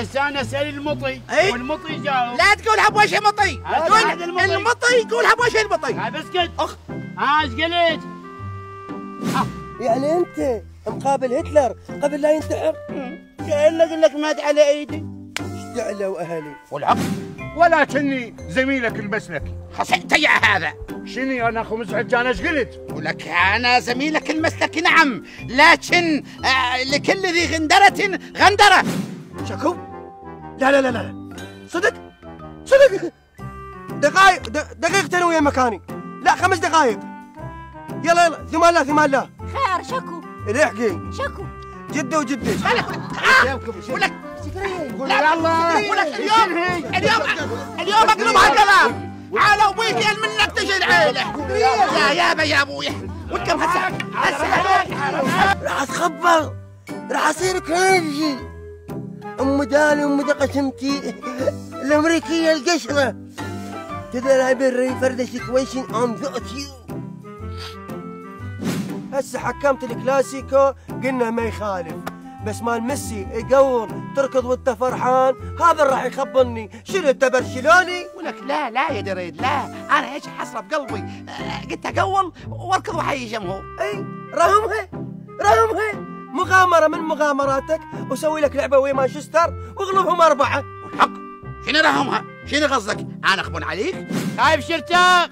هسه انا اسال المطي والمطي يجاوب. لا تقولها بوجه مطي، قول المطي قولها بوجه المطي. هاي بسكت. اخ ايش قلت؟ يعني انت مقابل هتلر قبل لا ينتحر؟ كأنك انك مات على ايدي. اشتعلوا اهلي والعقل. ولكني زميلك المسلكي. انت يا هذا شني انا اخو مزعج انا ايش قلت؟ ولك انا زميلك المسلكي نعم، لكن لكل ذي غندرة غندرة. شكو؟ لا لا لا لا صدق صدق. دقيقتين ويا مكاني، لا 5 دقائق. يلا يلا ثم الله ثم الله. خير شكو؟ الحقي شكو؟ جدة وجدة. ولك لا يلا ولك اليوم اقلبها كلام. على ابويك يا منك تجي العيله. يا يابا يا ابويا وكم هسه راح اتخبر، راح اصير كريزي. ام دالي ام دقشمتي الامريكيه القشره. كذا لايبرري فرد سيتويشن اون ذات يو. هسه حكمت الكلاسيكو قلنا ما يخالف، بس مال ميسي يقور تركض وانت فرحان هذا راح يخبرني. شنو انت برشلوني؟ ولك لا لا يا دريد لا، انا ايش حسره بقلبي قلت اقول واركض وحي جمهور. اي رهمها مغامره من مغامراتك وسوي لك لعبه ويا مانشستر واغلبهم 4. والحق شنو رهمها؟ شنو قصدك؟ انا اخبن عليك؟ خايف شرتاق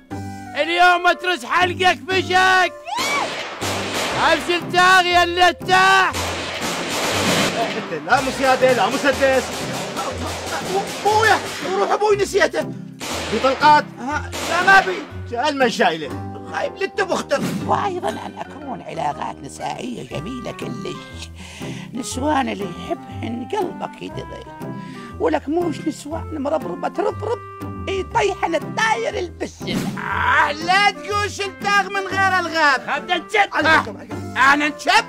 اليوم اترس حلقك فشك. خايف شرتاق يا اللتاح. لا مسيادة لا مسدس. ابويا روح ابوي نسيته. بطلقات؟ لا ما بي. سأل من شايله. خايب للتبختر. وايضا ان اكون علاقات نسائيه جميله كلش. نسوان اللي يحبهن قلبك يدري، ولك موش نسوان مربربه تربرب يطيحن الداير البسن. لا تقول شلتاغ من غير الغاب. خبدا نشب. انا نشب؟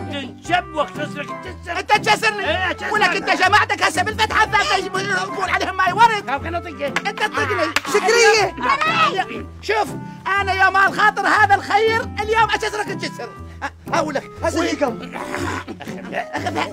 نشب واختصرك الجسر. انت تجسرني. ولك انت جماعتك هسه بالفتحه الثالثه يقول عليهم ماي ورد. خلنا طقك. انت تطقني شكريه. شوف انا يا مال خاطر هذا الخير اليوم اجسرك الجسر. اقول لك هسه فيكم اخذها